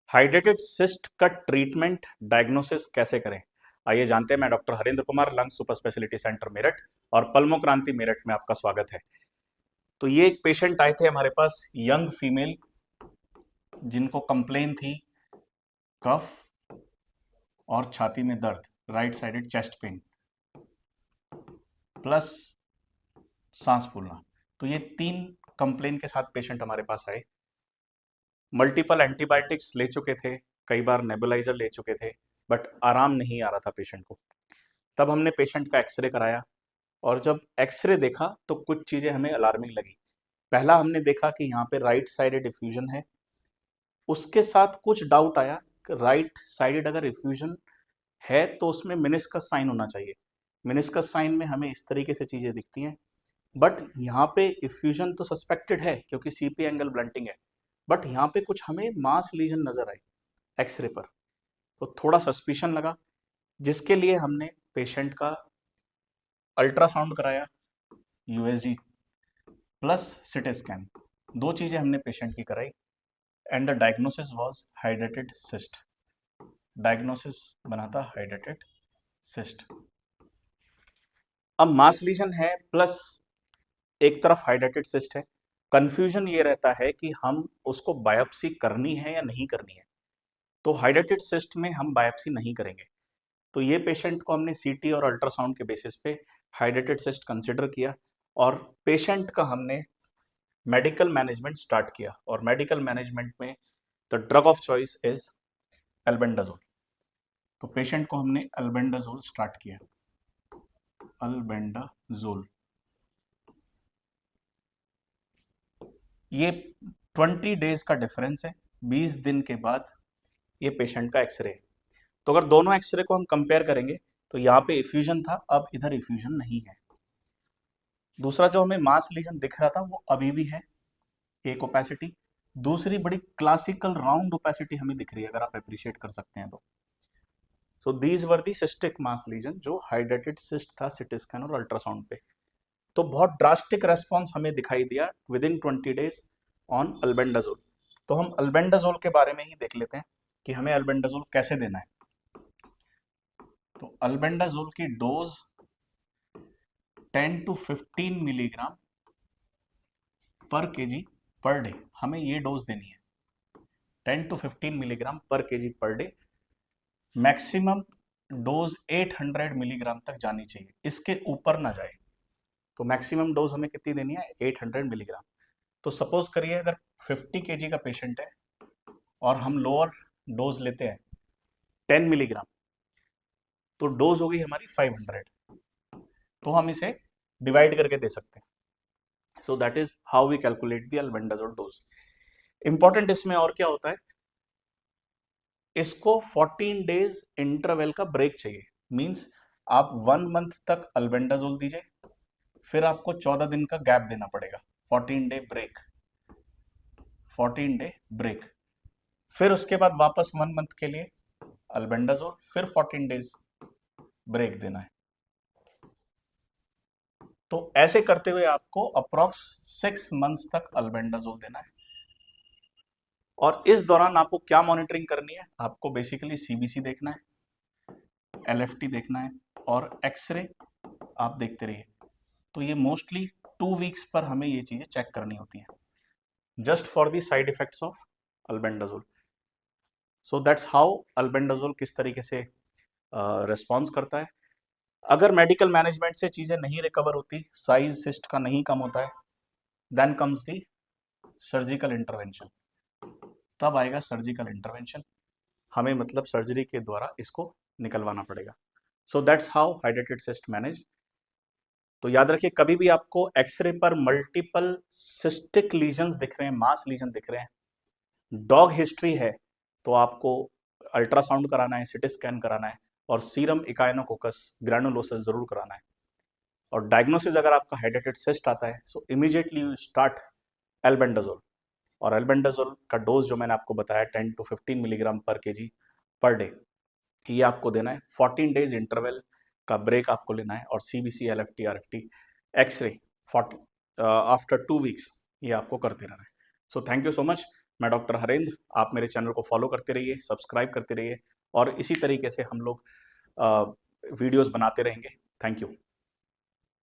Hydrated cyst का treatment diagnosis कैसे करें, आइए जानते हैं। मैं doctor Harendra Kumar, lung super speciality centre Meerut और पल्मो क्रांति मेरठ में आपका स्वागत है। तो ये एक पेशेंट आए थे हमारे पास, यंग फीमेल, जिनको कंप्लेन थी कफ और छाती में दर्द, right sided chest pain plus सांस फूलना। तो ये 3 कंप्लेन के साथ पेशेंट हमारे पास आए। मल्टीपल एंटीबायोटिक्स ले चुके थे, कई बार नेबुलाइजर ले चुके थे, बट आराम नहीं आ रहा था पेशेंट को। तब हमने पेशेंट का एक्सरे कराया और जब एक्सरे देखा तो कुछ चीज़ें हमें अलार्मिंग लगी। पहला हमने देखा कि यहाँ पे राइट साइडेड डिफ्यूजन है। उसके साथ कुछ डाउट आया कि राइट साइडेड अगर डिफ्यूजन है तो उसमें मेनिस्कस साइन होना चाहिए। मेनिस्कस साइन में हमें इस तरीके से चीज़ें दिखती हैं, बट यहाँ पे इफ्यूजन तो सस्पेक्टेड है क्योंकि सीपी एंगल ब्लंटिंग है, बट यहाँ पे कुछ हमें मास लीजन नजर आई एक्सरे पर। तो थोड़ा सस्पिशन लगा, जिसके लिए हमने पेशेंट का अल्ट्रासाउंड कराया, यूएसजी प्लस सिटी स्कैन, 2 चीज़ें हमने पेशेंट की कराई and the diagnosis was hydrated cyst. Diagnosis बना था हाइड्रेटेड सिस्ट। अब मास लीजन है प्लस एक तरफ हाइड्रेटेड सिस्ट है। कंफ्यूजन ये रहता है कि हम उसको बायोप्सी करनी है या नहीं करनी है। तो हाइड्रेटेड सिस्ट में हम बायोप्सी नहीं करेंगे। तो ये पेशेंट को हमने सीटी और अल्ट्रासाउंड के बेसिस पे हाइड्रेटेड सिस्ट कंसिडर किया और पेशेंट का हमने मेडिकल मैनेजमेंट स्टार्ट किया। और मेडिकल मैनेजमेंट में the drug of choice is albendazole. तो पेशेंट को हमने एल्बेंडाजोल स्टार्ट किया। एल्बेंडाजोल ये 20 डेज का डिफरेंस है, 20 दिन के बाद ये पेशेंट का एक्सरे। तो अगर दोनों एक्सरे को हम कंपेयर करेंगे तो यहाँ पे इफ्यूजन था, अब इधर इफ्यूजन नहीं है। दूसरा जो हमें मास लीजन दिख रहा था वो अभी भी है, एक ओपेसिटी। दूसरी बड़ी क्लासिकल राउंड ओपेसिटी हमें दिख रही है, अगर आप अप्रिशिएट कर सकते हैं तो। So these were the cystic mass lesion जो हाइड्रेटेड सिस्ट था सिटी स्कैन और अल्ट्रासाउंड पे। तो बहुत ड्रास्टिक रेस्पॉन्स हमें दिखाई दिया within 20 days on albendazole. तो हम अल्बेंडाजोल के बारे में ही देख लेते हैं कि हमें अल्बेंडाजोल कैसे देना है। तो अल्बेंडाजोल की डोज 10 to 15 मिलीग्राम पर केजी पर डे, हमें ये डोज देनी है 10 to 15 मिलीग्राम पर KG per day. Maximum dose 800 milligram तक जानी चाहिए, इसके ऊपर ना जाए। तो मैक्सिमम डोज हमें कितनी देनी है, 800 मिलीग्राम। तो सपोज करिए अगर 50 केजी का पेशेंट है और हम लोअर डोज लेते हैं 10 मिलीग्राम, तो डोज होगी हमारी 500। तो हम इसे डिवाइड करके दे सकते हैं। So that is how we calculate the albendazole dose. Important इसमें और क्या होता है, इसको 14 डेज इंटरवल का ब्रेक चाहिए। मींस आप 1 मंथ तक अल्बेंडाजोल दीजिए, फिर आपको 14 दिन का गैप देना पड़ेगा, 14 डे ब्रेक, 14 डे ब्रेक। फिर उसके बाद वापस 1 मंथ के लिए अल्बेंडाजोल, फिर 14 डेज ब्रेक देना है। तो ऐसे करते हुए आपको अप्रॉक्स 6 मंथ्स तक अल्बेंडाजोल देना है। और इस दौरान आपको क्या मॉनिटरिंग करनी है, आपको बेसिकली सीबीसी देखना है, एलएफटी देखना है और एक्सरे आप देखते रहिए। तो ये मोस्टली 2 वीक्स पर हमें ये चीजें चेक करनी होती हैं, just for the side effects of albendazole. So that's how albendazole किस तरीके से रिस्पॉन्स करता है। अगर मेडिकल मैनेजमेंट से चीजें नहीं रिकवर होती, साइज सिस्ट का नहीं कम होता है, then comes the surgical intervention. तब आएगा सर्जिकल इंटरवेंशन, हमें मतलब सर्जरी के द्वारा इसको निकलवाना पड़ेगा। So that's how hydrated cyst manage. तो याद रखिए, कभी भी आपको एक्सरे पर मल्टीपल सिस्टिक लीजन्स दिख रहे हैं, मास लीजन दिख रहे हैं, डॉग हिस्ट्री है, तो आपको अल्ट्रासाउंड कराना है, सिटी स्कैन कराना है और सीरम इकाइनोकोकस ग्रैनुलोसिस जरूर कराना है। और डायग्नोसिस अगर आपका हाइड्रेटेड सिस्ट आता है, सो इमीडिएटली यू स्टार्ट एल्बेंडाजोल। और एल्बेंडाजोल का डोज जो मैंने आपको बताया 10 to 15 मिलीग्राम पर केजी पर डे, ये आपको देना है। 14 डेज इंटरवल का ब्रेक आपको लेना है और CBC, LFT, RFT, x-ray 40 after 2 weeks ये आपको करते रहना है। So thank you so much. मैं डॉक्टर हरेंद्र, आप मेरे चैनल को फॉलो करते रहिए, सब्सक्राइब करते रहिए और इसी तरीके से हम लोग वीडियोस बनाते रहेंगे। Thank you.